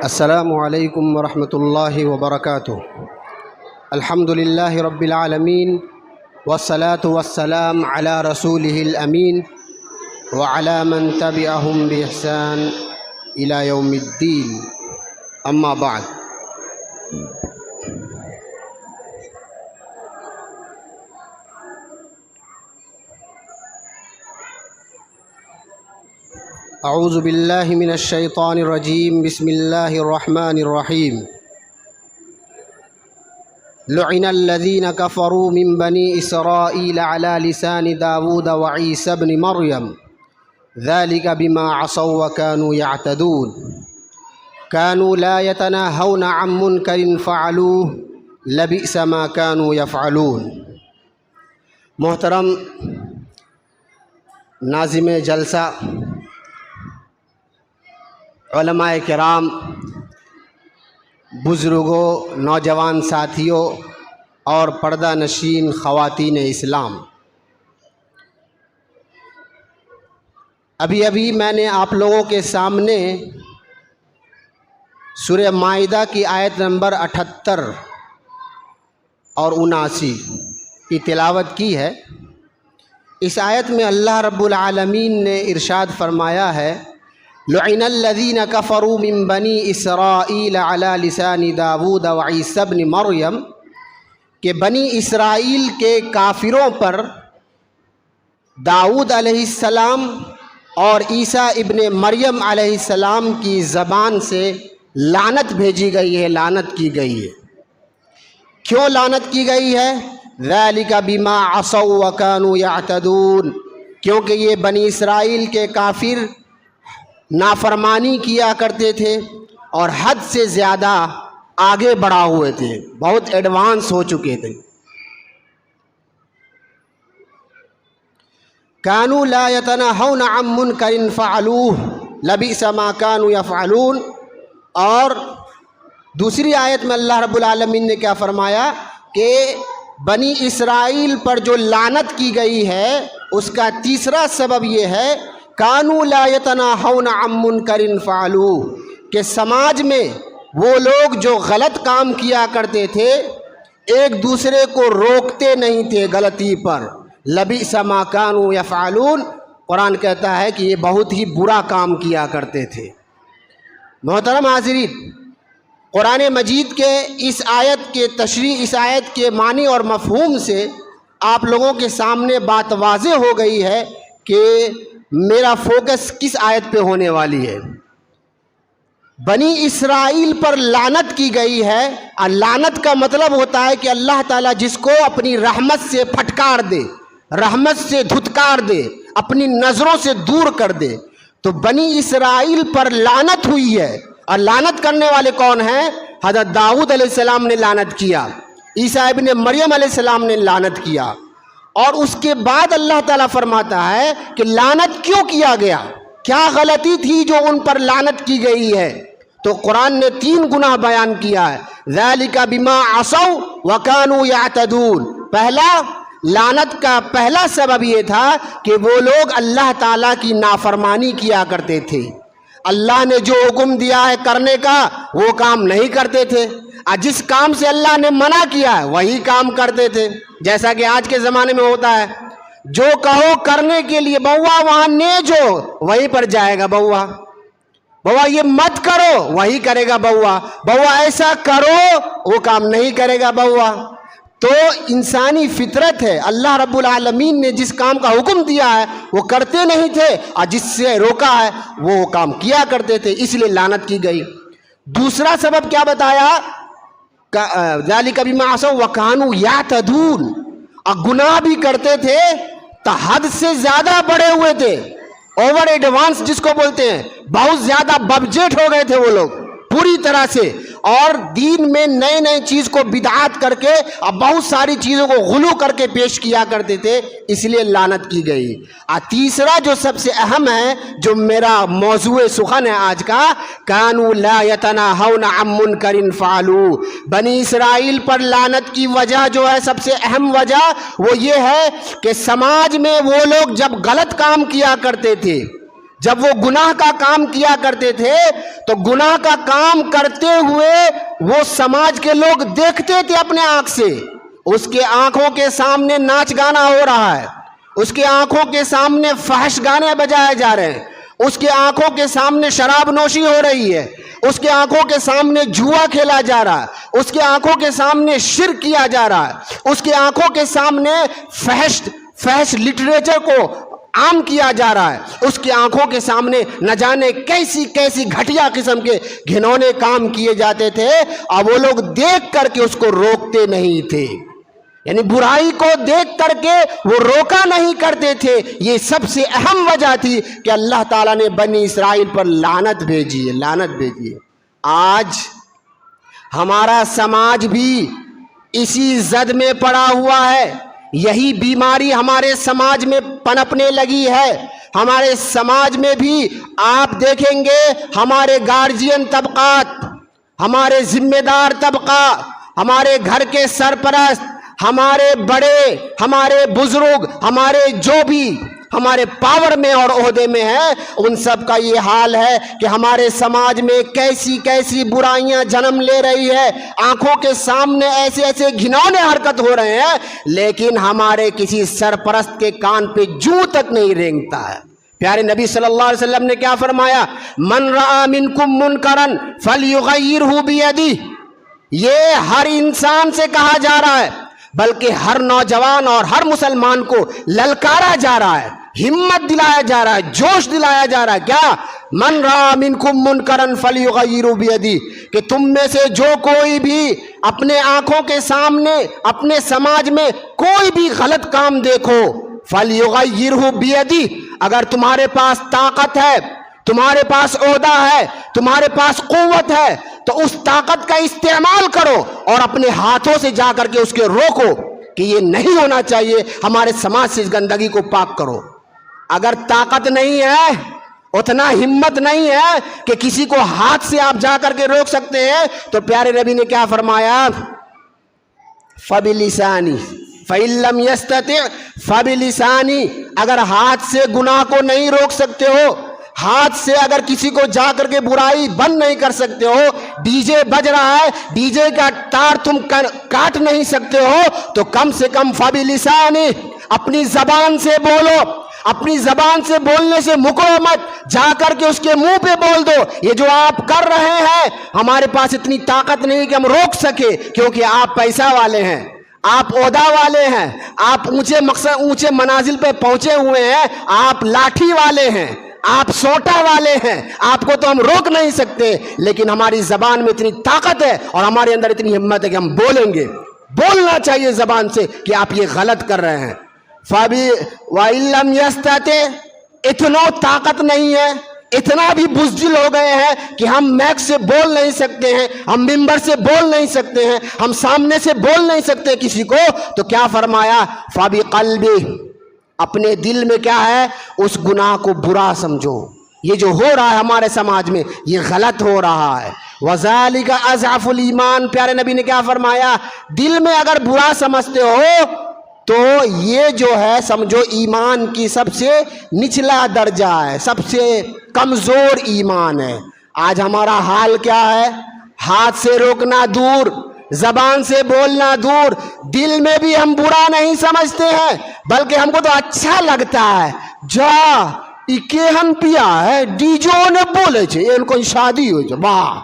السلام علیکم ورحمۃ اللہ وبرکاتہ۔ الحمد للہ رب العالمین والصلاة والسلام علی رسولہ الامین وعلی من تبعہم بإحسان الی یوم الدین، اما بعد۔ اعوذ باللہ من الشیطان الرجیم، بسم اللہ الرحمن الرحیم۔ لعن الذین کفروا من بنی اسرائیل علی لسان داود وعیسی بن مریم ذلک بما عصوا وکانوا یعتدون کانوا لا یتناہون عن منکر فعلوہ لبئس ما کانوا یفعلون۔ محترم ناظم جلسہ، علماء کرام، بزرگوں، نوجوان ساتھیوں اور پردہ نشین خواتین اسلام، ابھی میں نے آپ لوگوں کے سامنے سورہ مائدہ کی آیت نمبر 78 اور 79 کی تلاوت کی ہے۔ اس آیت میں اللہ رب العالمین نے ارشاد فرمایا ہے، لعن الذین کفروا من بنی اسرائیل علی لسان داود وعیسی بن مریم، کہ بنی اسرائیل کے کافروں پر داؤد علیہ السلام اور عیسیٰ ابن مریم علیہ السلام کی زبان سے لعنت بھیجی گئی ہے، لعنت کی گئی ہے۔ کیوں لعنت کی گئی ہے؟ ذالک بما عصوا وکانوا یعتدون، کیونکہ یہ بنی اسرائیل کے کافر نافرمانی کیا کرتے تھے اور حد سے زیادہ آگے بڑھا ہوئے تھے، بہت ایڈوانس ہو چکے تھے۔ کانوا لا یتناہون عن منکر فعلوہ لبئس ما کانوا یفعلون۔ اور دوسری آیت میں اللہ رب العالمین نے کیا فرمایا کہ بنی اسرائیل پر جو لعنت کی گئی ہے اس کا تیسرا سبب یہ ہے، کانوا لا یتناہون عن منکر فعلوہ، کہ سماج میں وہ لوگ جو غلط کام کیا کرتے تھے ایک دوسرے کو روکتے نہیں تھے غلطی پر، لبئس ما کانوا یفعلون۔ قرآن کہتا ہے کہ یہ بہت ہی برا کام کیا کرتے تھے۔ محترم حاضرین، قرآن مجید کے اس آیت کے تشریح، اس آیت کے معنی اور مفہوم سے آپ لوگوں کے سامنے بات واضح ہو گئی ہے کہ میرا فوکس کس آیت پہ ہونے والی ہے۔ بنی اسرائیل پر لعنت کی گئی ہے، اور لعنت کا مطلب ہوتا ہے کہ اللہ تعالیٰ جس کو اپنی رحمت سے پھٹکار دے، رحمت سے دھتکار دے، اپنی نظروں سے دور کر دے۔ تو بنی اسرائیل پر لعنت ہوئی ہے، اور لعنت کرنے والے کون ہیں؟ حضرت داؤد علیہ السلام نے لعنت کیا، عیسیٰ ابن مریم علیہ السلام نے لعنت کیا، اور اس کے بعد اللہ تعالیٰ فرماتا ہے کہ لعنت کیوں کیا گیا، کیا غلطی تھی جو ان پر لعنت کی گئی ہے؟ تو قرآن نے 3 گناہ بیان کیا ہے۔ ذالک بما عصوا وکانوا یعتدون۔ پہلا، لعنت کا پہلا سبب یہ تھا کہ وہ لوگ اللہ تعالیٰ کی نافرمانی کیا کرتے تھے، اللہ نے جو حکم دیا ہے کرنے کا وہ کام نہیں کرتے تھے، اور جس کام سے اللہ نے منع کیا ہے وہی کام کرتے تھے۔ جیسا کہ آج کے زمانے میں ہوتا ہے، جو کہو کرنے کے لیے بوا وہاں نیج ہو وہیں پر جائے گا بوا، بوا یہ مت کرو وہی کرے گا بوا، بوا ایسا کرو وہ کام نہیں کرے گا بوا۔ تو انسانی فطرت ہے، اللہ رب العالمین نے جس کام کا حکم دیا ہے وہ کرتے نہیں تھے، اور جس سے روکا ہے وہ کام کیا کرتے تھے، اس لیے لعنت کی گئی۔ دوسرا سبب کیا بتایا؟ ذالک بما عصوا وکانوا یعتدون، اور گناہ بھی کرتے تھے تو حد سے زیادہ بڑے ہوئے تھے، اوور ایڈوانس جس کو بولتے ہیں، بہت زیادہ ببجٹ ہو گئے تھے وہ لوگ پوری طرح سے، اور دین میں نئے نئے چیز کو بدعات کر کے اور بہت ساری چیزوں کو غلو کر کے پیش کیا کرتے تھے، اس لیے لعنت کی گئی۔ اور تیسرا جو سب سے اہم ہے، جو میرا موضوع سخن ہے آج کا، کانوا لا یتناہون عن منکر فعلوہ، بنی اسرائیل پر لعنت کی وجہ جو ہے، سب سے اہم وجہ وہ یہ ہے کہ سماج میں وہ لوگ جب غلط کام کیا کرتے تھے، جب وہ گناہ کا کام کیا کرتے تھے تو گناہ کا کام کرتے ہوئے وہ سماج کے لوگ دیکھتے تھے اپنے آنکھ سے. اس کے آنکھوں کے سامنے ناچ گانا ہو رہا ہے, اس کے آنکھوں کے سامنے فحش گانے بجائے جا رہے ہیں, اس کے آنکھوں کے سامنے شراب نوشی ہو رہی ہے, اس کے آنکھوں کے سامنے جوا کھیلا جا رہا ہے, اس کے آنکھوں کے سامنے شرک کیا جا رہا ہے, اس کے آنکھوں کے سامنے فحش لٹریچر کو عام کیا جا رہا ہے, اس کی آنکھوں کے سامنے نہ جانے کیسی کیسی گھٹیا قسم کے گھنونے کام کیے جاتے تھے, اور وہ لوگ دیکھ کر کے اس کو روکتے نہیں تھے. یعنی برائی کو دیکھ کر کے وہ روکا نہیں کرتے تھے. یہ سب سے اہم وجہ تھی کہ اللہ تعالیٰ نے بنی اسرائیل پر لعنت بھیجی ہے. آج ہمارا سماج بھی اسی زد میں پڑا ہوا ہے. یہی بیماری ہمارے سماج میں پنپنے لگی ہے. ہمارے سماج میں بھی آپ دیکھیں گے ہمارے گارجین طبقات, ہمارے ذمہ دار طبقہ, ہمارے گھر کے سرپرست, ہمارے بڑے, ہمارے بزرگ, ہمارے جو بھی ہمارے پاور میں اور عہدے میں ہیں, ان سب کا یہ حال ہے کہ ہمارے سماج میں کیسی کیسی برائیاں جنم لے رہی ہے. آنکھوں کے سامنے ایسے ایسے گھنونے حرکت ہو رہے ہیں, لیکن ہمارے کسی سرپرست کے کان پہ جوں تک نہیں رینگتا ہے. پیارے نبی صلی اللہ علیہ وسلم نے کیا فرمایا؟ من رأى منکم منکرا فلیغیرہ بیدہ. یہ ہر انسان سے کہا جا رہا ہے, بلکہ ہر نوجوان اور ہر مسلمان کو للکارا جا رہا ہے, ہمت دلایا جا رہا ہے, جوش دلایا جا رہا ہے. کیا؟ من رأى منکم منکرا فلیغیرہ بیدہ, کہ تم میں سے جو کوئی بھی اپنے آنکھوں کے سامنے اپنے سماج میں کوئی بھی غلط کام دیکھو, فلیغیرہ بیدہ, اگر تمہارے پاس طاقت ہے, تمہارے پاس عہدہ ہے, تمہارے پاس قوت ہے, تو اس طاقت کا استعمال کرو اور اپنے ہاتھوں سے جا کر کے اس کے روکو کہ یہ نہیں ہونا چاہیے, ہمارے سماج سے اس گندگی کو پاک کرو. اگر طاقت نہیں ہے, اتنا ہمت نہیں ہے کہ کسی کو ہاتھ سے آپ جا کر کے روک سکتے ہیں, تو پیارے نبی نے کیا فرمایا؟ فَبِلِسَانِهِ فَإِن لَّمْ يَسْتَطِعْ فَبِلِسَانِهِ. اگر ہاتھ سے گناہ کو نہیں روک سکتے ہو, ہاتھ سے اگر کسی کو جا کر کے برائی بند نہیں کر سکتے ہو, ڈی جے بج رہا ہے, ڈی جے کا تار تم کاٹ نہیں سکتے ہو, تو کم سے کم فَبِلِسَانِهِ, اپنی زبان سے بولو. اپنی زبان سے بولنے سے مکرو مت, جا کر کے اس کے منہ پہ بول دو, یہ جو آپ کر رہے ہیں ہمارے پاس اتنی طاقت نہیں کہ ہم روک سکے, کیونکہ آپ پیسہ والے ہیں, آپ عہدہ والے ہیں, آپ اونچے منازل پہ پہنچے ہوئے ہیں, آپ لاٹھی والے ہیں, آپ سوٹا والے ہیں, آپ کو تو ہم روک نہیں سکتے, لیکن ہماری زبان میں اتنی طاقت ہے اور ہمارے اندر اتنی ہمت ہے کہ ہم بولیں گے. بولنا چاہیے زبان سے کہ آپ یہ غلط کر رہے ہیں. وَإِن لَّمْ يَسْتَطِعْ, اتنا طاقت نہیں ہے, اتنا بھی بزدل ہو گئے ہیں کہ ہم میک سے بول نہیں سکتے ہیں, ہم ممبر سے بول نہیں سکتے ہیں, ہم سامنے سے بول نہیں سکتے کسی کو, تو کیا فرمایا؟ فَبِقَلْبِهِ, اپنے دل میں کیا ہے؟ اس گناہ کو برا سمجھو. یہ جو ہو رہا ہے ہمارے سماج میں یہ غلط ہو رہا ہے. وَذَلِكَ أَضْعَفُ الْإِيمَانِ, پیارے نبی نے کیا فرمایا؟ دل میں اگر برا سمجھتے ہو تو یہ جو ہے سمجھو ایمان کی سب سے نچلا درجہ ہے, سب سے کمزور ایمان ہے. آج ہمارا حال کیا ہے؟ ہاتھ سے روکنا دور, زبان سے بولنا دور, دل میں بھی ہم برا نہیں سمجھتے ہیں, بلکہ ہم کو تو اچھا لگتا ہے. جا اکیہن پیا ہے ڈی جو نے بولے چھے ان کو شادی ہو جا, واہ,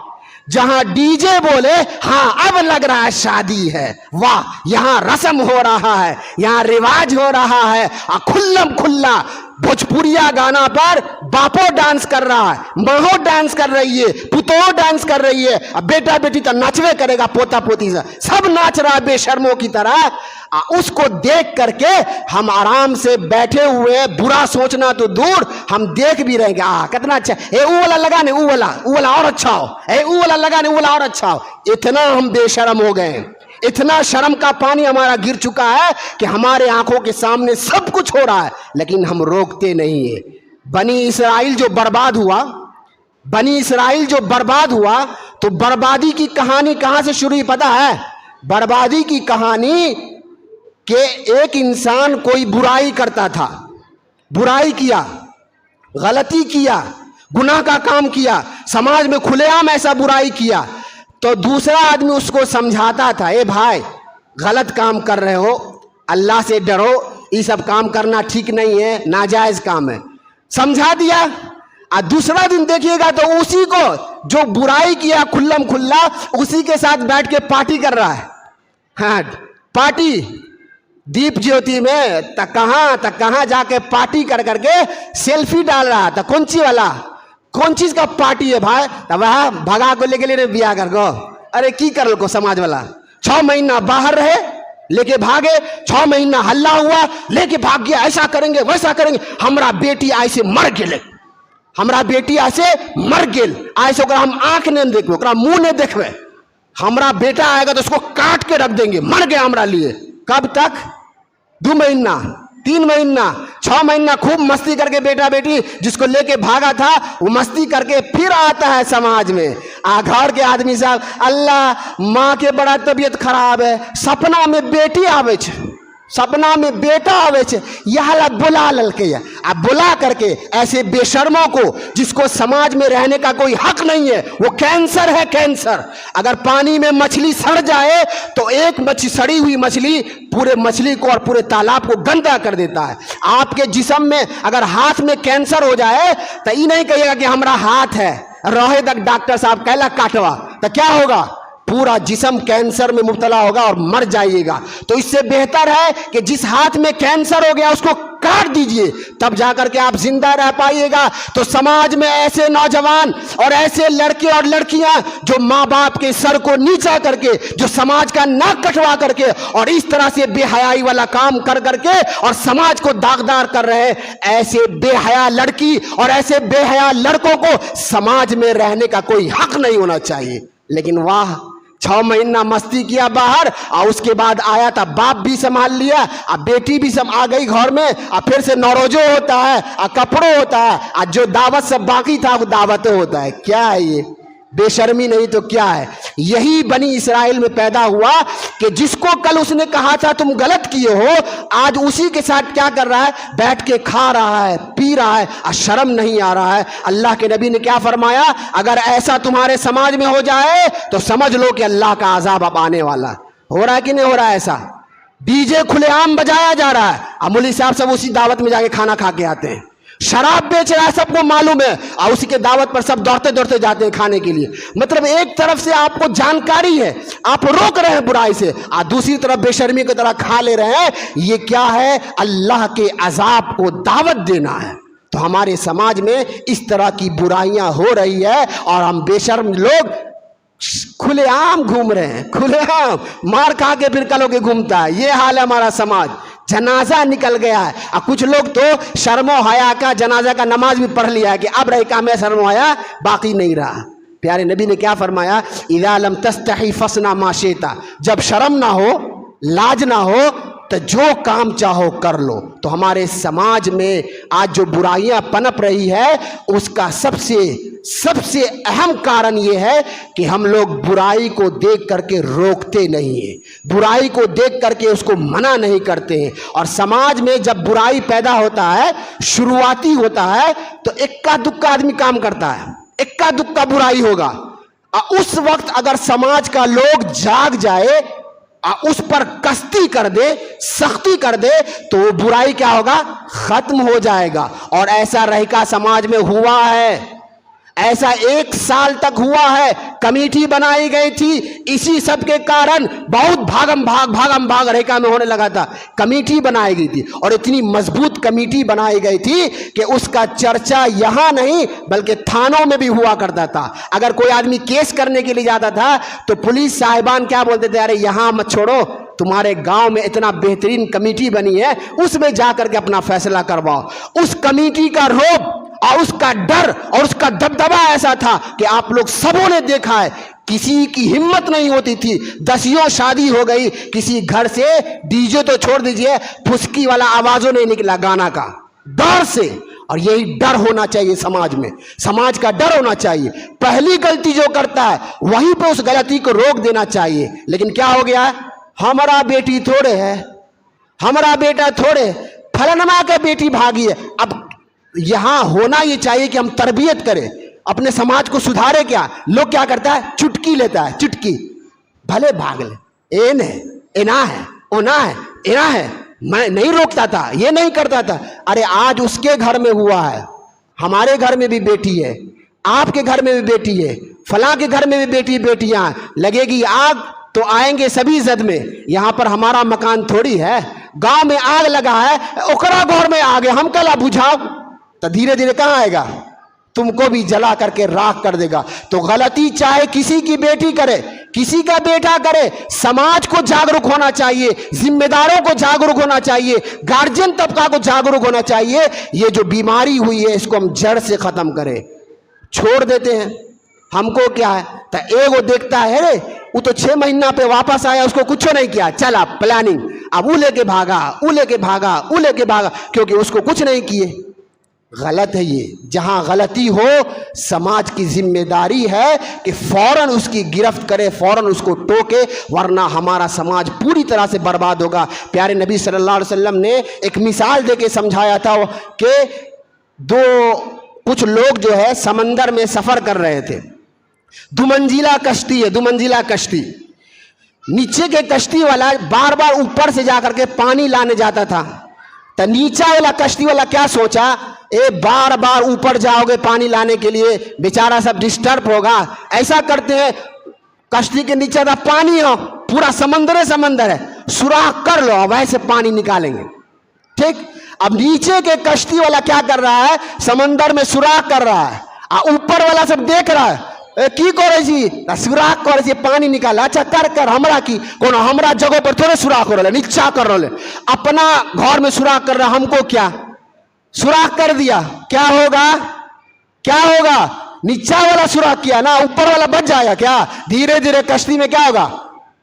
جہاں ڈی جے بولے ہاں اب لگ رہا ہے شادی ہے, واہ, یہاں رسم ہو رہا ہے, یہاں رواج ہو رہا ہے, کھلم کھلا بھوجپوریا گانا پر باپو ڈانس کر رہا ہے, ماہو ڈانس کر رہی ہے, پتو ڈانس کر رہی ہے, اب بیٹا بیٹی تو نچوے کرے گا, پوتا پوتی سے سب ناچ رہا ہے بے شرموں کی طرح. اس کو دیکھ کر کے ہم آرام سے بیٹھے ہوئے, برا سوچنا تو دور, ہم دیکھ بھی رہیں گے کتنا اچھا, اے او والا لگانے, او والا اور اچھا ہو, اے او والا لگانے, او والا اور اچھا ہو. اتنا ہم بے شرم ہو گئے ہیں, اتنا شرم کا پانی ہمارا گر چکا ہے کہ ہمارے آنکھوں کے سامنے سب کچھ ہو رہا ہے, لیکن ہم روکتے نہیں ہیں. بنی اسرائیل جو برباد ہوا, بنی اسرائیل جو برباد ہوا, تو بربادی کی کہانی کہاں سے شروع ہوئی پتہ ہے؟ بربادی کی کہانی کہ ایک انسان کوئی برائی کرتا تھا, برائی کیا, غلطی کیا, گناہ کا کام کیا, سماج میں کھلے عام ایسا برائی کیا, تو دوسرا آدمی اس کو سمجھاتا تھا, اے بھائی غلط کام کر رہے ہو, اللہ سے ڈرو, یہ سب کام کرنا ٹھیک نہیں ہے, ناجائز کام ہے, سمجھا دیا. اور دوسرا دن دیکھیے گا تو اسی کو جو برائی کیا کھلم کھلا, اسی کے ساتھ بیٹھ کے پارٹی کر رہا ہے. ہاں پارٹی دیپ جیوتی میں تک کہاں جا کے پارٹی کر کر کے سیلفی ڈال رہا تھا. کون سی والا, کون چیز کا پارٹی ہے بھائی؟ تب وہ بھگا کو لے کے لیے بیا کر گو. ارے کی کر کو سماج والا 6 مہینہ باہر رہے, لے کے بھاگے, 6 مہینہ ہلہ ہوا, لے کے بھاگ گیا, ایسا کریں گے ویسا کریں گے, ہمارا بیٹی ایسے مر گئے, ہمارا بیٹی ایسے مر گئے, ایسے ہم آنکھ نہیں دیکھو, منہ نہیں دیکھو, ہمارا بیٹا آئے گا تو اس کو کاٹ کے رکھ دیں گے, مر گیا ہمارا لیے. کب تک؟ 2 مہینہ 3 مہینہ 6 مہینہ خوب مستی کر کے بیٹا بیٹی جس کو لے کے بھاگا تھا وہ مستی کر کے پھر آتا ہے سماج میں. گھر کے آدمی صاحب, اللہ ماں کے بڑا طبیعت خراب ہے, سپنا میں بیٹی آوے چھے, سپنا میں بیٹا آوے چھے, یہ بلا للکے. اب بلا کر کے ایسے بے شرموں کو جس کو سماج میں رہنے کا کوئی حق نہیں ہے, وہ کینسر ہے کینسر. اگر پانی میں مچھلی سڑ جائے تو ایک سڑی ہوئی مچھلی پورے مچھلی کو اور پورے تالاب کو گندا کر دیتا ہے. آپ کے جسم میں اگر ہاتھ میں کینسر ہو جائے تو یہ نہیں کہیے گا کہ ہمارا ہاتھ ہے, رہے تک ڈاکٹر صاحب کہلا کاٹوا, تو کیا ہوگا؟ پورا جسم کینسر میں مبتلا ہوگا اور مر جائیے گا. تو اس سے بہتر ہے کہ جس ہاتھ میں کینسر ہو گیا اس کو کاٹ دیجئے, تب جا کر کے آپ زندہ رہ پائیے گا. تو سماج میں ایسے نوجوان اور ایسے لڑکے اور لڑکیاں جو ماں باپ کے سر کو نیچا کر کے, جو سماج کا ناک کٹوا کر کے اور اس طرح سے بے حیائی والا کام کر کر کے اور سماج کو داغدار کر رہے ہیں, ایسے بے حیا لڑکی اور ایسے بے حیا لڑکوں کو سماج میں رہنے کا کوئی حق نہیں ہونا چاہیے. لیکن واہ, 6 مہینہ مستی کیا باہر, اور اس کے بعد آیا تھا باپ بھی سنبھال لیا, اب بیٹی بھی آ گئی گھر میں, اور پھر سے نوروزو ہوتا ہے, اور کپڑوں ہوتا ہے, اور جو دعوت سب باقی تھا وہ دعوتیں ہوتا ہے. کیا ہے یہ بے شرمی نہیں تو کیا ہے؟ یہی بنی اسرائیل میں پیدا ہوا کہ جس کو کل اس نے کہا تھا تم غلط کیے ہو, آج اسی کے ساتھ کیا کر رہا ہے؟ بیٹھ کے کھا رہا ہے, پی رہا ہے, اور شرم نہیں آ رہا ہے. اللہ کے نبی نے کیا فرمایا؟ اگر ایسا تمہارے سماج میں ہو جائے تو سمجھ لو کہ اللہ کا عذاب اب آنے والا. ہو رہا ہے کہ نہیں ہو رہا ہے ایسا؟ ڈی جے کھلے عام بجایا جا رہا ہے, امولی صاحب سب اسی دعوت میں جا کے کھانا کھا کے آتے ہیں. شراب بیچ رہا ہے, سب کو معلوم ہے, اور اسی کے دعوت پر سب دوڑتے دوڑتے جاتے ہیں کھانے کے لیے. مطلب ایک طرف سے آپ کو جانکاری ہے, آپ روک رہے ہیں برائی سے, اور دوسری طرف بے شرمی کی طرح کھا لے رہے ہیں. یہ کیا ہے؟ اللہ کے عذاب کو دعوت دینا ہے. تو ہمارے سماج میں اس طرح کی برائیاں ہو رہی ہے, اور ہم بے شرم لوگ کھلے عام گھوم رہے ہیں, کھلے عام مار کھا کے پھر کلوں کے گھومتا ہے. یہ حال ہے ہمارا سماج. جنازہ نکل گیا ہے, اور کچھ لوگ تو شرم و حیا کا جنازہ کا نماز بھی پڑھ لیا ہے کہ اب رہے کام ہے, شرم و حیا باقی نہیں رہا. پیارے نبی نے کیا فرمایا؟ اذا لم تستحی فصنع ما شئت, جب شرم نہ ہو, لاج نہ ہو, تو جو کام چاہو کر لو. تو ہمارے سماج میں آج جو برائیاں پنپ رہی ہے اس کا سب سے اہم کارن یہ ہے کہ ہم لوگ برائی کو دیکھ کر کے روکتے نہیں ہیں, برائی کو دیکھ کر کے اس کو منع نہیں کرتے ہیں. اور سماج میں جب برائی پیدا ہوتا ہے, شروعاتی ہوتا ہے, تو اکا دکا آدمی کام کرتا ہے, اکا دکا برائی ہوگا. اس وقت اگر سماج کا لوگ جاگ جائے, اس پر کستی کر دے, سختی کر دے, تو وہ برائی کیا ہوگا؟ ختم ہو جائے گا. اور ایسا رہکا سماج میں ہوا ہے, ایسا 1 سال تک ہوا ہے. کمیٹی بنائی گئی تھی, اسی سب کے کارن بہت بھاگم بھاگ رہکا میں ہونے لگا تھا. کمیٹی بنائی گئی تھی, اور اتنی مضبوط کمیٹی بنائی گئی تھی کہ اس کا چرچا یہاں نہیں بلکہ تھانوں میں بھی ہوا کرتا تھا. اگر کوئی آدمی کیس کرنے کے لیے جاتا تھا تو پولیس صاحبان کیا بولتے تھے؟ ارے یہاں مت چھوڑو, تمہارے گاؤں میں اتنا بہترین کمیٹی بنی ہے, اس میں جا کر کے اپنا فیصلہ کرواؤ. اس کمیٹی کا رعب اور اس کا ڈر اور اس کا دبدبا ایسا تھا کہ آپ لوگ سبوں نے دیکھا ہے, کسی کی ہمت نہیں ہوتی تھی. 10 شادی ہو گئی, کسی گھر سے ڈی جے تو چھوڑ دیجئے, پھسکی والا آوازوں نہیں نکلا گانا کا, ڈر سے. اور یہی ڈر ہونا چاہیے سماج میں, سماج کا ڈر ہونا چاہیے. پہلی غلطی جو کرتا ہے وہیں پہ اس غلطی کو روک دینا چاہیے. لیکن کیا ہو گیا ہے؟ ہمارا بیٹی تھوڑے ہے, ہمارا بیٹا تھوڑے, فلانما کا بیٹی بھاگی ہے. اب یہاں ہونا یہ چاہیے کہ ہم تربیت کریں، اپنے سماج کو سدھارے. کیا لوگ کیا کرتا ہے، چٹکی لیتا ہے، چٹکی، بھلے بھاگ لے، این ہے، انا ہے، اونا ہے، انا ہے. میں نہیں روکتا تھا، یہ نہیں کرتا تھا. ارے آج اس کے گھر میں ہوا ہے، ہمارے گھر میں بھی بیٹی ہے، آپ کے گھر میں بھی بیٹی ہے، فلاں کے گھر میں بھی بیٹیاں. لگے گی آگ تو آئیں گے سبھی زد میں. یہاں پر ہمارا مکان تھوڑی ہے، گاؤں میں آگ لگا ہے، اوکرا گور میں آگ ہے، ہم کلا بجھاؤ تو دھیرے دھیرے کہاں آئے گا، تم کو بھی جلا کر کے راکھ کر دے گا. تو غلطی چاہے کسی کی بیٹی کرے، کسی کا بیٹا کرے، سماج کو جاگرک ہونا چاہیے، ذمہ داروں کو جاگرک ہونا چاہیے، گارجین طبقہ کو جاگرک ہونا چاہیے. یہ جو بیماری ہوئی ہے اس کو ہم جڑ سے ختم کریں. چھوڑ دیتے ہیں، ہم کو کیا ہے، تو ایک وہ دیکھتا ہے رے وہ تو 6 مہینہ پہ واپس آیا، اس کو کچھ نہیں کیا، چلا پلاننگ، اب وہ لے کے بھاگا، وہ لے کے بھاگا، وہ لے کے بھاگا، کیونکہ اس کو کچھ نہیں کیے. غلط ہے یہ. جہاں غلطی ہو سماج کی ذمہ داری ہے کہ فوراً اس کی گرفت کرے، فوراً اس کو ٹوکے، ورنہ ہمارا سماج پوری طرح سے برباد ہوگا. پیارے نبی صلی اللہ علیہ وسلم نے ایک مثال دے کے سمجھایا تھا کہ کچھ لوگ جو ہے سمندر میں سفر کر رہے تھے، 2 منزلہ کشتی ہے، 2 منزلہ کشتی. نیچے کے کشتی والا بار بار اوپر سے جا کر کے پانی لانے جاتا تھا. تو نیچا والا کشتی والا کیا سوچا، بار بار اوپر جاؤ گے پانی لانے کے لیے، بیچارہ سب ڈسٹرب ہوگا. ایسا کرتے ہیں کشتی کے نیچے کا پانی ہو، پورا سمندر ہے، سوراخ کر لو، ویسے پانی نکالیں گے. ٹھیک، اب نیچے کے کشتی والا کیا کر رہا ہے، سمندر میں سوراخ کر رہا ہے، اوپر والا سب دیکھ رہا ہے، کی کرے جی سوراخ کرے جی پانی نکالا. اچھا کر ہمرا کی کون، ہمرا جگہ پر تھوڑے سوراخ ہو رہا ہے، نیچا کر رہے، اپنا گھر میں سوراخ کر رہا، ہم کو کیا، سوراخ کر دیا، کیا ہوگا، کیا ہوگا، نیچا والا سوراخ کیا نا، اوپر والا بچ جائے گا کیا. دھیرے دھیرے کشتی میں کیا ہوگا،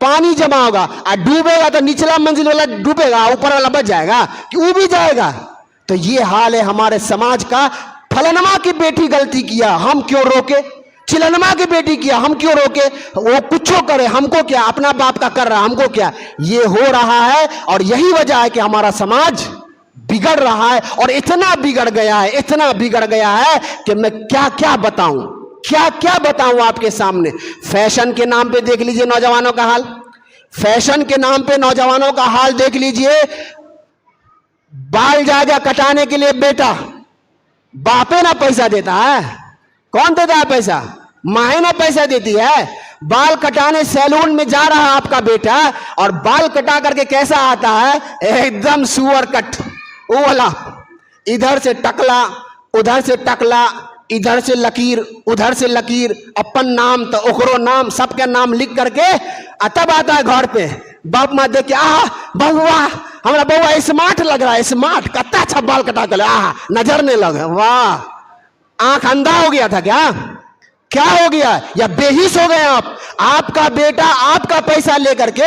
پانی جمع ہوگا، اور ڈوبے گا تو نچلا منزل والا ڈوبے گا، اوپر والا بچ جائے گا کہ وہ بھی جائے گا. تو یہ حال ہے ہمارے سماج کا. فلنما کی بیٹی غلطی کیا، ہم کیوں روکے، چلنما کی بیٹی کیا، ہم کیوں روکے، وہ کچھو کرے، ہم کو کیا، اپنا باپ کا کر رہا، ہم کو کیا. یہ ہو رہا ہے اور یہی وجہ ہے کہ ہمارا سماج بگڑ رہا ہے، اور اتنا بگڑ گیا ہے، اتنا بگڑ گیا ہے کہ میں کیا کیا بتاؤں، کیا کیا بتاؤں آپ کے سامنے. فیشن کے نام پہ دیکھ لیجئے نوجوانوں کا حال، فیشن کے نام پہ نوجوانوں کا حال دیکھ لیجئے. بال جائے گا کٹانے کے لیے بیٹا، باپے نہ پیسہ دیتا ہے، کون دیتا ہے پیسہ، ماں نہ پیسہ دیتی ہے. بال کٹانے سیلون میں جا رہا ہے آپ کا بیٹا، اور بال کٹا کر کے کیسا آتا ہے، ایک دم سور کٹ، وہ والا، ادھر سے ٹکلا، ادھر سے ٹکلا، ادھر سے لکیر، ادھر سے لکیر، اپن نام تو اکرو نام، سب کے نام لکھ کر کے تب آتا ہے گھر پہ. باپ ماں دیکھ کے بہوا ہمارا بہوا اسمارٹ لگ رہا ہے، اسمارٹ، کتنا اچھا بال کٹا کر نظر نہیں لگا، واہ، آنکھ اندھا ہو گیا تھا کیا، کیا ہو گیا، یا بے حس ہو گئے آپ. آپ کا بیٹا آپ کا پیسہ لے کر کے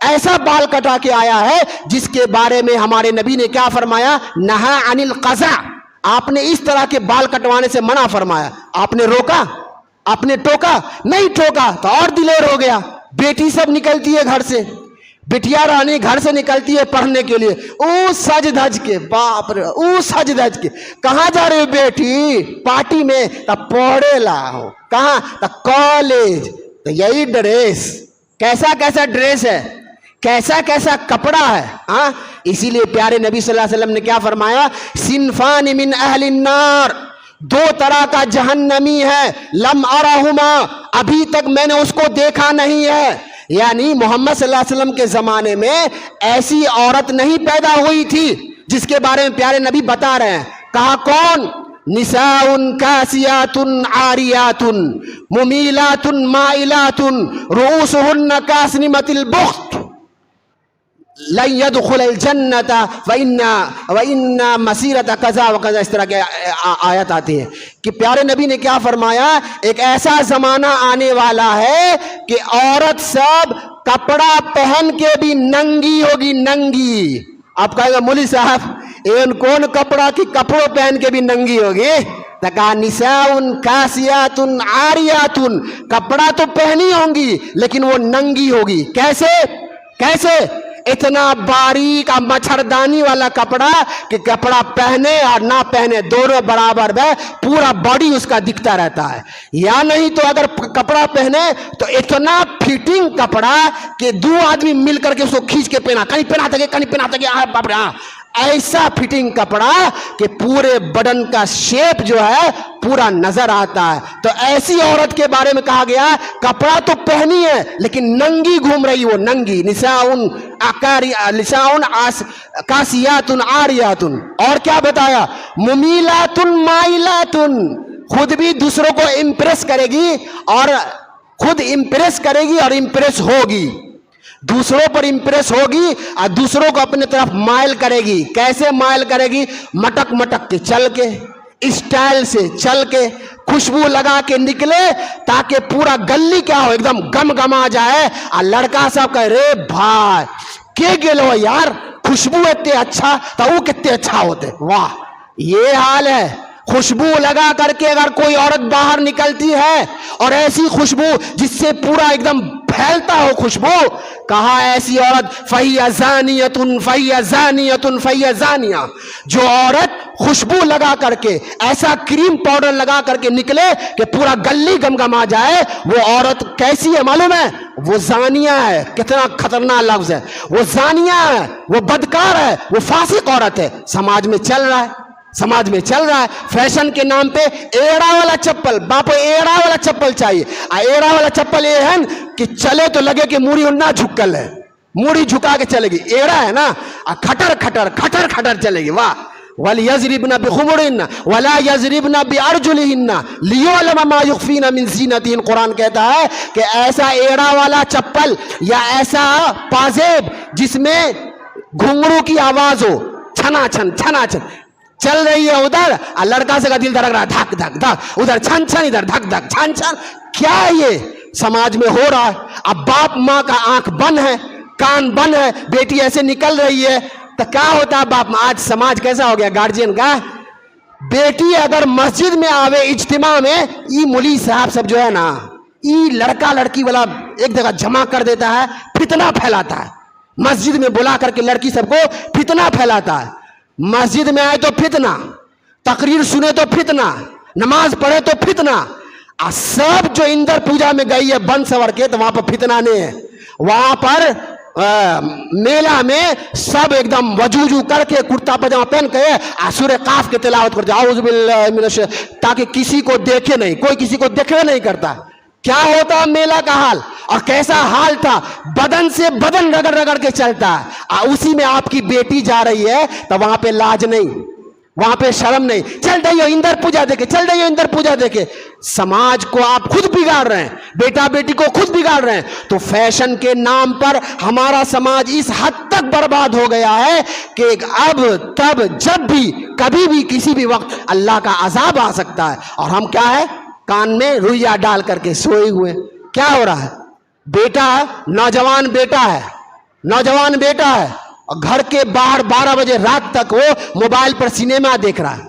ایسا بال کٹا کے آیا ہے جس کے بارے میں ہمارے نبی نے کیا فرمایا، نہا عن القزع، آپ نے اس طرح کے بال کٹوانے سے منع فرمایا. آپ نے روکا، آپ نے ٹوکا نہیں، ٹوکا تو اور دلیر ہو گیا. بیٹی سب نکلتی ہے گھر سے، بٹیا رانی گھر سے نکلتی ہے پڑھنے کے لیے، او سج دھج کے، باپ رے، او سج دھج کے. کہاں جا رہے ہو بیٹی، پارٹی میں، تب پڑھے لاؤ، کہاں، تب کالج. تو یہی ڈریس، کیسا کیسا ڈریس ہے، کیسا کیسا کپڑا ہے. ہاں، اسی لیے پیارے نبی صلی اللہ علیہ وسلم نے کیا فرمایا، صنفان من اہل النار، 2 طرح کا جہنمی ہے، لم ارہما، ابھی تک میں نے اس کو دیکھا نہیں ہے. یعنی محمد صلی اللہ علیہ وسلم کے زمانے میں ایسی عورت نہیں پیدا ہوئی تھی جس کے بارے میں پیارے نبی بتا رہے ہیں. کہا کون، نساء کاسیات عاریات ممیلات مائلات رؤوسهن کاسنمۃ البخت لن يدخل الجنة وإن مسيرة كذا وكذا. اس طرح کے آیت آتی ہیں کہ پیارے نبی نے کیا فرمایا، ایک ایسا زمانہ آنے والا ہے کہ عورت سب کپڑا پہن کے بھی ننگی ہوگی، ننگی. آپ کہے گا مولوی صاحب این کون کپڑا کی کپڑوں پہن کے بھی ننگی ہوگی، کہا نساء کاسیات عاریات، کپڑا تو پہنی ہوں گی لیکن وہ ننگی ہوگی. کیسے کیسے، اتنا باریک مچھردانی والا کپڑا کہ کپڑا پہنے اور نہ پہنے دونوں برابر ہے، پورا باڈی اس کا دکھتا رہتا ہے. یا نہیں تو اگر کپڑا پہنے تو اتنا فٹنگ کپڑا کہ دو آدمی مل کر کے اس کو کھینچ کے پہنا، کہیں پہناتے گئے کہیں پہناتے گئے، باپ رے، ایسا فٹنگ کپڑا کہ پورے بدن کا شیپ جو ہے پورا نظر آتا ہے. تو ایسی عورت کے بارے میں کہا گیا کپڑا تو پہنی ہے لیکن ننگی گھوم رہی، وہ ننگی. نساؤن کاسیاتن عاریاتن. اور کیا بتایا؟ ممیلاتن مائلاتن. خود بھی دوسروں کو امپریس کرے گی اور خود امپریس کرے گی اور امپریس ہوگی، دوسروں پر امپریس ہوگی اور دوسروں کو اپنے طرف مائل کرے گی. کیسے مائل کرے گی؟ مٹک مٹک کے چل کے، اسٹائل سے چل کے، خوشبو لگا کے نکلے تاکہ پورا گلی کیا ہو، ایک دم گم گما جائے. اور لڑکا صاحب کہے رے بھائی کے گلو یار، خوشبو اتنے اچھا تو وہ کتنے اچھا ہوتے. واہ، یہ حال ہے. خوشبو لگا کر کے اگر کوئی عورت باہر نکلتی ہے اور ایسی خوشبو جس سے پورا ایک دم پھیلتا ہو خوشبو، کہا ایسی عورت فَهِيَ زَانِيَةٌ فَهِيَ زَانِيَةٌ فَهِيَ زَانِيَةٌ. جو عورت خوشبو لگا کر کے، ایسا کریم پاؤڈر لگا کر کے نکلے کہ پورا گلی گمگما جائے، وہ عورت کیسی ہے معلوم ہے؟ وہ زانیہ ہے. کتنا خطرناک لفظ ہے. وہ زانیہ ہے، وہ بدکار ہے، وہ فاسق عورت ہے. سماج میں چل رہا ہے، سماج میں چل رہا ہے. فیشن کے نام پہ ایڑا والا چپل، باپ ایڑا والا چپل چاہیے. ایڑا والا چپل یہ ہے کہ چلے تو لگے کہ موڑی نہ جھکل ہے، موڑی جھکا کے چلے گی. ایڑا ہے نا، کھٹر کھٹر کھٹر کھٹر چلے گی. واہ. وَلْيَضْرِبْنَ بِخُمُرِهِنَّ وَلَا يَضْرِبْنَ بِأَرْجُلِهِنَّ لِيُعْلَمَ مَا يُخْفِينَ مِنْ زِينَتِهِنَّ. قرآن کہتا ہے کہ ایسا ایڑا والا چپل یا ایسا پازیب جس میں گھنگرو کی آواز ہو، چھنا چھن چھنا چھن چل رہی ہے ادھر، لڑکا سے کا دل دھڑک رہا ہے، دھک دھک دھک، ادھر چھن چھن ادھر دھک دھک چھن چھن. کیا یہ سماج میں ہو رہا ہے؟ اب باپ ماں کا آنکھ بند ہے، کان بند ہے، بیٹی ایسے نکل رہی ہے تو کیا ہوتا ہے باپ ماں؟ آج سماج کیسا ہو گیا گارجین کا؟ بیٹی اگر مسجد میں آوے اجتماع میں، ای مولوی صاحب سب جو ہے نا، ای لڑکا لڑکی والا ایک جگہ جمع کر دیتا ہے، فتنہ پھیلاتا ہے. مسجد میں بلا کر کے لڑکی سب کو فتنہ پھیلاتا ہے. مسجد میں آئے تو فتنہ، تقریر سنے تو فتنہ، نماز پڑھے تو فتنہ. سب جو اندر پوجا میں گئی ہے بند سور کے تو وہاں پر فتنہ نہیں ہے. وہاں پر میلہ میں سب ایک دم وجوجو کر کے کرتا پاجامہ پہن کے سورہ قاف کے تلاوت کرتے اعوذ باللہ من الشیطان، تاکہ کسی کو دیکھے نہیں، کوئی کسی کو دیکھے نہیں کرتا. کیا ہوتا ہے میلہ کا حال؟ اور کیسا حال تھا؟ بدن سے بدن رگڑ رگڑ کے چلتا ہے. اسی میں آپ کی بیٹی جا رہی ہے تو وہاں پہ لاج نہیں، وہاں پہ شرم نہیں. چل رہی اندر پوجا دیکھے، چل رہی اندر پوجا دیکھے. سماج کو آپ خود بگاڑ رہے ہیں، بیٹا بیٹی کو خود بگاڑ رہے ہیں. تو فیشن کے نام پر ہمارا سماج اس حد تک برباد ہو گیا ہے کہ اب تب جب بھی کبھی بھی کسی بھی وقت اللہ کا عذاب آ سکتا ہے. اور ہم کیا ہے؟ کان میں روئیا ڈال کر کے سوئے ہوئے. کیا ہو رہا ہے؟ بیٹا نوجوان بیٹا ہے، نوجوان بیٹا ہے، اور گھر کے باہر 12 بجے رات تک وہ موبائل پر سینما دیکھ رہا ہے،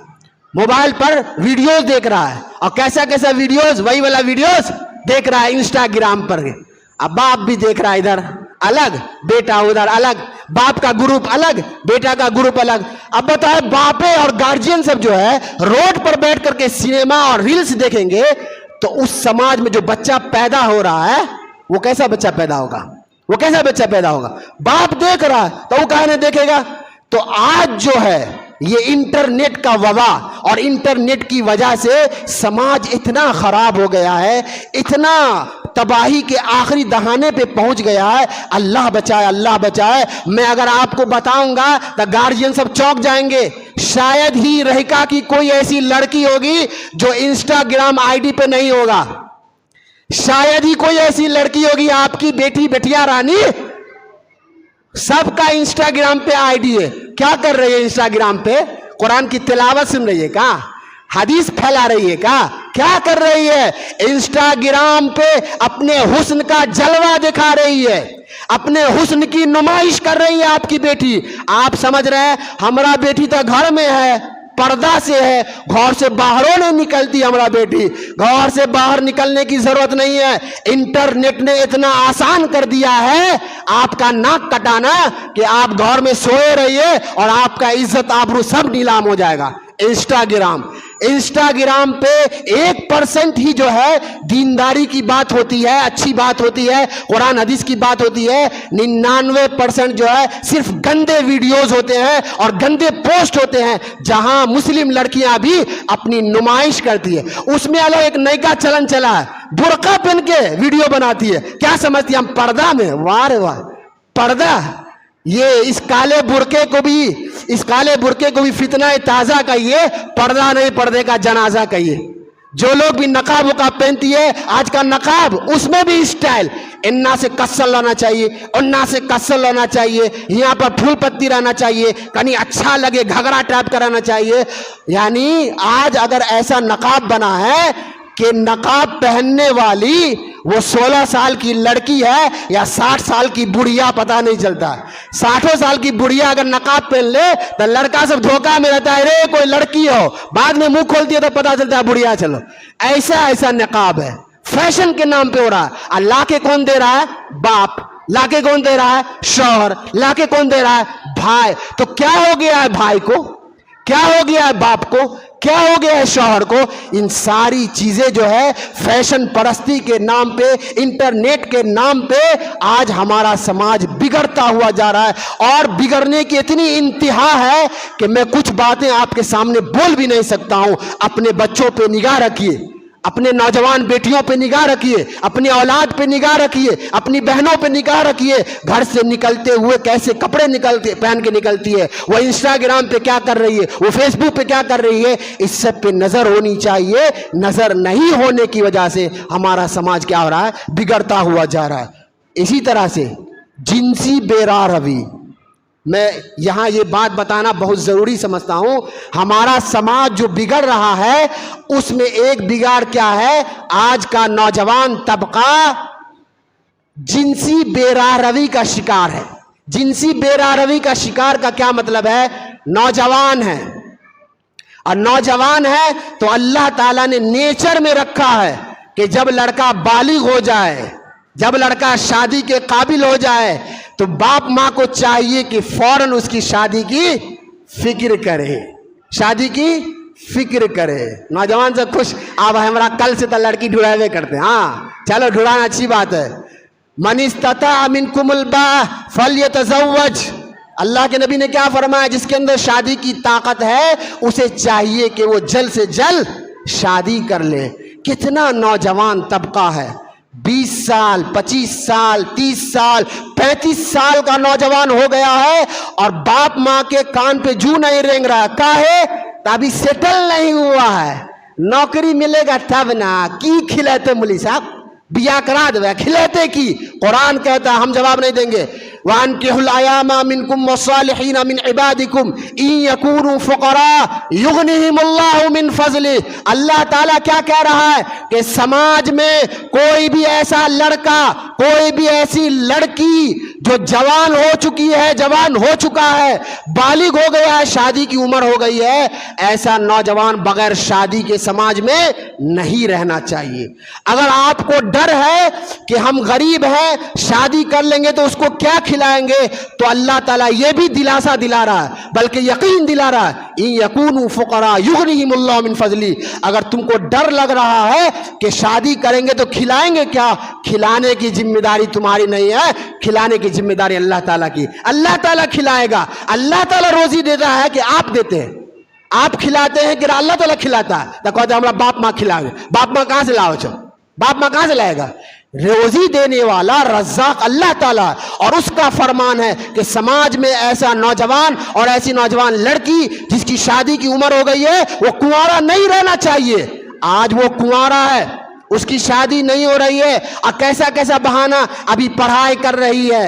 موبائل پر ویڈیوز دیکھ رہا ہے. اور کیسا کیسا ویڈیوز؟ وہی والا ویڈیوز دیکھ رہا ہے انسٹاگرام پر. اب باپ بھی دیکھ رہا ہے ادھر الگ، بیٹا ادھر الگ، باپ کا گروپ الگ، بیٹا کا گروپ الگ. اب بتائے باپے اور گارجین سب جو ہے روڈ پر بیٹھ کر کے سینما اور ریلز دیکھیں گے تو اس سماج میں جو بچہ پیدا ہو رہا ہے وہ کیسا بچہ پیدا ہوگا؟ وہ کیسا بچہ پیدا ہوگا؟ باپ دیکھ رہا ہے تو وہ کہاں نہیں دیکھے گا؟ تو آج جو ہے یہ انٹرنیٹ کا وبا اور انٹرنیٹ کی وجہ سے سماج اتنا خراب ہو گیا ہے، اتنا تباہی کے آخری دہانے پہ پہنچ گیا ہے. اللہ بچائے، اللہ بچائے. میں اگر آپ کو بتاؤں گا تو گارجین سب چونک جائیں گے. شاید ہی رہیکا کی کوئی ایسی لڑکی ہوگی جو انسٹاگرام آئی ڈی پہ نہیں ہوگا. شاید ہی کوئی ایسی لڑکی ہوگی، آپ کی بیٹی بیٹیا رانی سب کا انسٹاگرام پہ آئی ڈی ہے. کیا کر رہی ہے انسٹاگرام پہ؟ قرآن کی تلاوت سن رہی ہے کیا؟ حدیث پھیلا رہی ہے کیا کر رہی ہے؟ انسٹاگرام پہ اپنے حسن کا جلوہ دکھا رہی ہے، اپنے حسن کی نمائش کر رہی ہے آپ کی بیٹی. آپ سمجھ رہے ہیں ہمارا بیٹی تو گھر میں ہے، پردہ سے ہے. گھر سے باہروں نہیں نکلتی ہمارا بیٹی, گھر سے باہر نکلنے کی ضرورت نہیں ہے. انٹرنیٹ نے اتنا آسان کر دیا ہے آپ کا ناک کٹانا کہ آپ گھر میں سوئے رہیے اور آپ کا عزت آبرو سب نیلام ہو جائے گا. انسٹاگرام پہ 1% ہی جو ہے دینداری کی بات ہوتی ہے, اچھی بات ہوتی ہے, قرآن حدیث کی بات ہوتی ہے. 99% جو ہے صرف گندے ویڈیوز ہوتے ہیں اور گندے پوسٹ ہوتے ہیں, جہاں مسلم لڑکیاں بھی اپنی نمائش کرتی ہے. اس میں الگ ایک نئے کا چلن چلا ہے, برقع پہن کے ویڈیو بناتی ہے. کیا سمجھتی ہے ہم پردہ میں؟ واہ رے واہ, پردہ. یہ اس کالے برقعے کو بھی فتنہ تازہ کہیے, پردہ نہیں پردے کا جنازہ کہیے. جو لوگ بھی نقاب وقاب پہنتی ہے, آج کا نقاب اس میں بھی اسٹائل, انا سے کسر لانا چاہیے, انا سے کسر لانا چاہیے, یہاں پر پھول پتی رہنا چاہیے, کہیں اچھا لگے گھگرا ٹائپ کرانا چاہیے. یعنی آج اگر ایسا نقاب بنا ہے کہ نقاب پہننے والی وہ 16 سال کی لڑکی ہے یا 60 سال کی بڑھیا پتہ نہیں چلتا. 60 سال کی بڑھیا اگر نقاب پہن لے تو لڑکا سب دھوکہ میں رہتا ہے, رے کوئی لڑکی ہو, بعد میں منہ کھولتی ہے تو پتہ چلتا ہے بڑھیا. چلو ایسا نقاب ہے, فیشن کے نام پہ ہو رہا ہے. اللہ کے کون دے رہا ہے؟ باپ. لا کے کون دے رہا ہے؟ شوہر. لا کے کون دے رہا ہے؟ بھائی. تو کیا ہو گیا ہے بھائی کو, کیا ہو گیا ہے باپ کو, کیا ہو گیا ہے شوہر کو؟ ان ساری چیزیں جو ہے فیشن پرستی کے نام پہ, انٹرنیٹ کے نام پہ آج ہمارا سماج بگڑتا ہوا جا رہا ہے. اور بگڑنے کی اتنی انتہا ہے کہ میں کچھ باتیں آپ کے سامنے بول بھی نہیں سکتا ہوں. اپنے بچوں پہ نگاہ رکھیے, اپنے نوجوان بیٹیوں پہ نگاہ رکھیے, اپنی اولاد پہ نگاہ رکھیے, اپنی بہنوں پہ نگاہ رکھیے. گھر سے نکلتے ہوئے کیسے کپڑے پہن کے نکلتی ہے, وہ انسٹاگرام پہ کیا کر رہی ہے, وہ فیس بک پہ کیا کر رہی ہے, اس سب پہ نظر ہونی چاہیے. نظر نہیں ہونے کی وجہ سے ہمارا سماج کیا ہو رہا ہے؟ بگڑتا ہوا جا رہا ہے. اسی طرح سے جنسی بے راہ روی, میں یہاں یہ بات بتانا بہت ضروری سمجھتا ہوں. ہمارا سماج جو بگڑ رہا ہے اس میں ایک بگاڑ کیا ہے, آج کا نوجوان طبقہ جنسی بے راہ روی کا شکار ہے. جنسی بے راہ روی کا شکار کا کیا مطلب ہے؟ نوجوان ہے, اور نوجوان ہے تو اللہ تعالیٰ نے نیچر میں رکھا ہے کہ جب لڑکا بالغ ہو جائے, جب لڑکا شادی کے قابل ہو جائے تو باپ ماں کو چاہیے کہ فوراً اس کی شادی کی فکر کرے, شادی کی فکر کرے. نوجوان سے خوش اب ہمارا کل سے تو لڑکی ڈھونڈے کرتے ہیں. ہاں چلو ڈھونڈانا اچھی بات ہے. من استطاع منکم الباء فلیتزوج. اللہ کے نبی نے کیا فرمایا؟ جس کے اندر شادی کی طاقت ہے اسے چاہیے کہ وہ جلد سے جلد شادی کر لے. کتنا نوجوان طبقہ ہے, 20 سال 25 سال 30 سال 35 سال کا نوجوان ہو گیا ہے اور باپ ماں کے کان پہ جو نہیں رینگ رہا. کاہے؟ ابھی سیٹل نہیں ہوا ہے. نوکری ملے گا تب نا. کی کھلاتے ملی صاحب, بیاہ کرا دے, کھلاتے کی؟ قرآن کہتا ہے, ہم جواب نہیں دیں گے. وَأَنكِحُوا الْأَيَامَ مِنكُمْ وَالصَّالِحِينَ مِنْ عِبَادِكُمْ إِنْ يَكُونُوا فُقَرَاءَ يُغْنِهِمُ اللَّهُ مِنْ فَضْلِهِ. اللہ تعالیٰ کیا کہہ رہا ہے کہ سماج میں کوئی بھی ایسا لڑکا, کوئی بھی ایسی لڑکی جو جوان ہو چکی ہے, جوان ہو چکا ہے, بالغ ہو گیا ہے, شادی کی عمر ہو گئی ہے, ایسا نوجوان بغیر شادی کے سماج میں نہیں رہنا چاہیے. اگر آپ کو ڈر ہے کہ ہم غریب ہیں, شادی کر لیں گے تو اس کو کیا کھلائیں گے, تو اللہ تعالیٰ یہ بھی دلاسا دلا رہا ہے, بلکہ یقین دلا رہا ہے, ان یکونوا فقراء یغنیہم اللہ من فضلہ. اگر تم کو ڈر لگ رہا ہے کہ شادی کریں گے تو کھلائیں گے کیا, کھلانے کی ذمہ داری تمہاری نہیں ہے, کھلانے کی ذمہ داری اللہ تعالیٰ کی. اللہ تعالیٰ کھلائے گا. اللہ تعالیٰ روزی دیتا ہے کہ آپ دیتے ہیں؟ آپ کھلاتے ہیں کہ اللہ تعالیٰ کھلاتا ہے؟ تو کہتے ہیں ہمارا باپ ماں کھلائیں گے. باپ ماں کہاں سے لاؤ چھو, باپ ماں کہاں سے لائے گا؟ روزی دینے والا رزاق اللہ تعالیٰ, اور اس کا فرمان ہے کہ سماج میں ایسا نوجوان اور ایسی نوجوان لڑکی جس کی شادی کی عمر ہو گئی ہے وہ کنوارا نہیں رہنا چاہیے. آج وہ کنوارا ہے, اس کی شادی نہیں ہو رہی ہے, اور کیسا کیسا بہانہ, ابھی پڑھائی کر رہی ہے,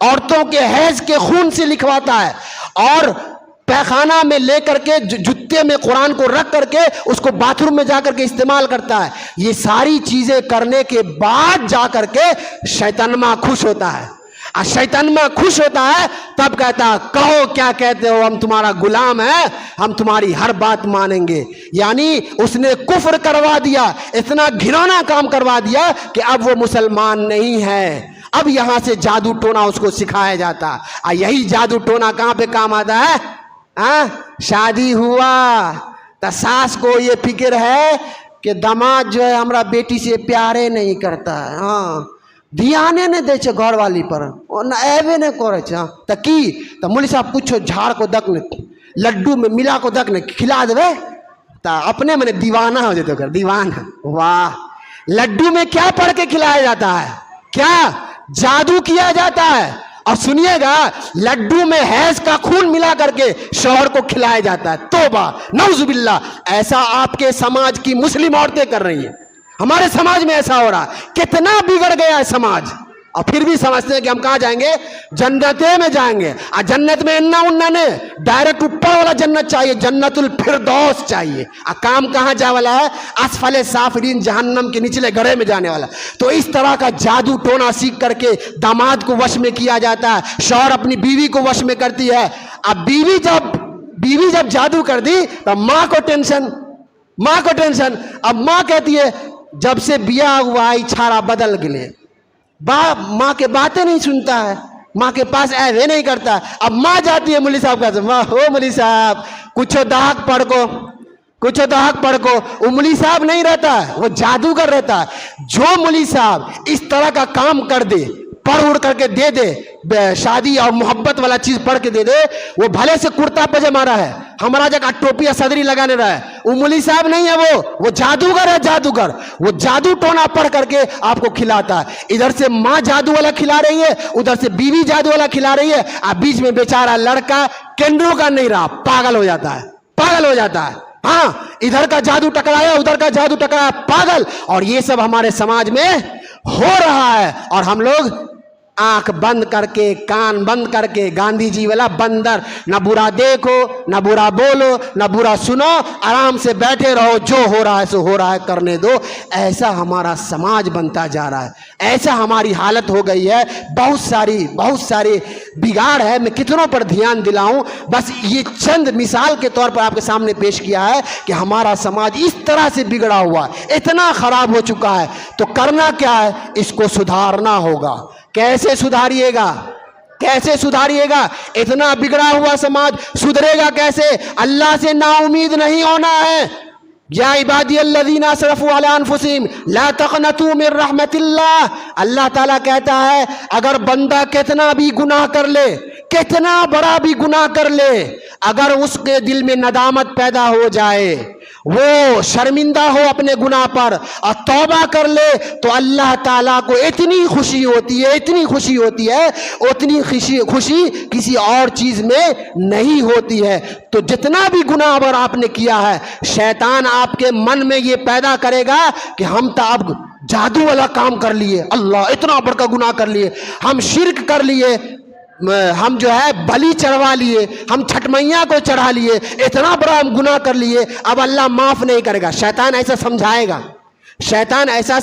عورتوں کے حیض کے خون سے لکھواتا ہے، اور پیخانہ میں لے کر کے جتے میں قرآن کو رکھ کر کے اس کو باتھ روم میں جا کر کے استعمال کرتا ہے۔ یہ ساری چیزیں کرنے کے بعد جا کر کے شیطانما خوش ہوتا ہے، اور شیطانما خوش ہوتا ہے تب کہتا ہے کہو کیا کہتے ہو، ہم تمہارا غلام ہے، ہم تمہاری ہر بات مانیں گے۔ یعنی اس نے کفر کروا دیا، اتنا گھنونا کام کروا دیا کہ اب وہ مسلمان نہیں ہے۔ اب یہاں سے جادو ٹونا اس کو سکھایا جاتا، اور یہی جادو ٹونا کہاں پہ کام آتا ہے؟ شادی ہوا تو ساس کو یہ فکر ہے کہ داماد جو ہے ہمارا بیٹی سے پیارے نہیں کرتا ہے، دھیانے نہیں دے چھے گھر والی پر، نہ ایوے نہیں کرے چھے تو کی تو مولی صاحب پوچھو جھاڑ کو دک نے لڈو میں ملا کو دک نے کھلا دے تو اپنے میں دیوانہ ہو جاتے کر دیوانہ۔ واہ، لڈو میں کیا پڑھ کے کھلایا جاتا ہے؟ کیا جادو کیا جاتا ہے؟ اور سنیے گا، لڈو میں حیض کا خون ملا کر کے شوہر کو کھلایا جاتا ہے۔ توبہ نعوذ باللہ، ایسا آپ کے سماج کی مسلم عورتیں کر رہی ہیں، ہمارے سماج میں ایسا ہو رہا۔ کتنا بگڑ گیا ہے سماج، اور پھر بھی سمجھتے ہیں کہ ہم کہاں جائیں گے؟ جنتیں میں جائیں گے، اور جنت میں انہ نے ڈائریکٹ اوپر والا جنت چاہیے، جنت الفردوس چاہیے، اور کام کہاں جا والا ہے؟ اسفل سافلین، جہنم کے نچلے گڑھے میں جانے والا۔ تو اس طرح کا جادو ٹونا سیکھ کر کے داماد کو وش میں کیا جاتا ہے، شوہر اپنی بیوی کو وش میں کرتی ہے۔ اب بیوی جب جادو کر دی تو ماں کو ٹینشن، اب ماں کہتی ہے جب سے بیاہ ہوا ہی چھاڑا بدل گلے، ماں کے باتیں نہیں سنتا ہے، ماں کے پاس ایوے نہیں کرتا۔ اب ماں جاتی ہے مولی صاحب کا، ماں ہو مولی صاحب کچھ دہک پڑھ کو، وہ مولی صاحب نہیں رہتا ہے، وہ جادوگر رہتا ہے۔ جو مولی صاحب اس طرح کا کام کر دے، پڑھ اڑ کر کے دے دے، شادی اور محبت والا چیز پڑھ کے دے دے، وہ بھلے سے کرتا پجامہ رہا ہے، ہمارا جگہ ٹوپی یا صدری لگانے رہا ہے، وہ مولی صاحب نہیں ہے، وہ جادوگر ہے، جادوگر۔ وہ جادو ٹونا پڑھ کر کے آپ کو کھلاتا ہے۔ ادھر سے ماں جادو والا کھلا رہی ہے، ادھر سے بیوی جادو والا کھلا رہی ہے، اور بیچ میں بیچارہ لڑکا کینڈروں کا نہیں رہا، پاگل ہو جاتا ہے۔ ہاں، ادھر کا جادو ٹکرایا، ادھر کا جادو ٹکرایا، پاگل۔ اور یہ سب ہمارے سماج میں ہو رہا ہے، اور ہم لوگ آنکھ بند کر کے، کان بند کر کے، گاندھی جی والا بندر، نہ برا دیکھو، نہ برا بولو، نہ برا سنو، آرام سے بیٹھے رہو، جو ہو رہا ہے سو ہو رہا ہے، کرنے دو۔ ایسا ہمارا سماج بنتا جا رہا ہے، ایسا ہماری حالت ہو گئی ہے۔ بہت ساری بگاڑ ہے، میں کتنوں پر دھیان دلاؤں، بس یہ چند مثال کے طور پر آپ کے سامنے پیش کیا ہے کہ ہمارا سماج اس طرح سے بگڑا ہوا، اتنا خراب ہو چکا ہے۔ تو کرنا کیا ہے؟ اس کو سدھارنا ہوگا۔ کیسے سدھاریے گا؟ اتنا بگڑا ہوا سماج سدھرے گا کیسے؟ اللہ سے نا امید نہیں ہونا ہے۔ یا عبادی الذین اسرفوا علی انفسہم لا تقنطوا من رحمت اللہ، اللہ تعالیٰ کہتا ہے اگر بندہ کتنا بھی گناہ کر لے، کتنا بڑا بھی گناہ کر لے، اگر اس کے دل میں ندامت پیدا ہو جائے، وہ شرمندہ ہو اپنے گناہ پر اور توبہ کر لے، تو اللہ تعالیٰ کو اتنی خوشی ہوتی ہے، اتنی خوشی کسی اور چیز میں نہیں ہوتی ہے۔ تو جتنا بھی گناہ اگر آپ نے کیا ہے، شیطان آپ کے من میں یہ پیدا کرے گا کہ ہم تو اب جادو والا کام کر لیے، اللہ اتنا بڑا گناہ کر لیے، ہم شرک کر لیے، ہم جو ہے بلی چڑھوا لیے، ہم چھٹ میاں کو چڑھا لیے، اتنا بڑا ہم گناہ کر لیے، اب اللہ معاف نہیں کرے گا۔ شیطان ایسا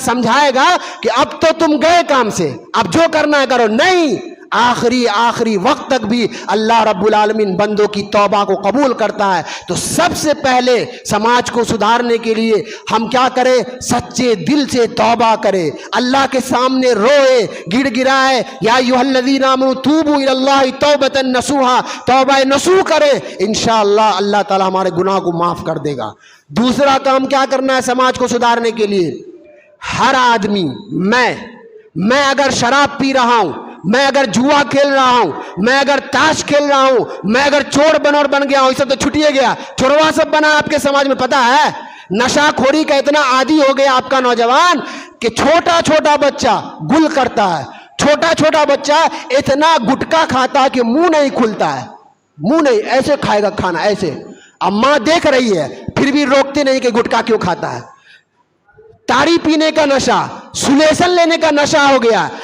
سمجھائے گا کہ اب تو تم گئے کام سے، اب جو کرنا ہے کرو۔ نہیں، آخری وقت تک بھی اللہ رب العالمین بندوں کی توبہ کو قبول کرتا ہے۔ تو سب سے پہلے سماج کو سدھارنے کے لیے ہم کیا کریں؟ سچے دل سے توبہ کریں، اللہ کے سامنے روئے، گڑ گڑائے، یا ایھا الذین آمنوا توبوا الی اللہ توبۃ نصوحا، توبہ نصوح کریں، انشاءاللہ اللہ تعالی ہمارے گناہ کو معاف کر دے گا۔ دوسرا کام کیا کرنا ہے سماج کو سدھارنے کے لیے؟ ہر آدمی، میں اگر شراب پی رہا ہوں، میں اگر جوا کھیل رہا ہوں، میں اگر تاش کھیل رہا ہوں، میں اگر چور بن گیا ہوں، یہ سب تو چھٹیے گیا، چوروا سب بنا آپ کے سماج میں پتا ہے۔ نشہ خوری کا اتنا عادی ہو گیا آپ کا نوجوان کہ چھوٹا بچہ گل کرتا ہے، چھوٹا بچہ اتنا گٹکا کھاتا ہے کہ منہ نہیں کھلتا ہے، منہ نہیں، ایسے کھائے گا کھانا ایسے۔ اب ماں دیکھ رہی ہے پھر بھی روکتے نہیں کہ گٹکا کیوں کھاتا ہے۔ تاڑی پینے کا نشہ، سلیسن لینے کا نشہ ہو گیا،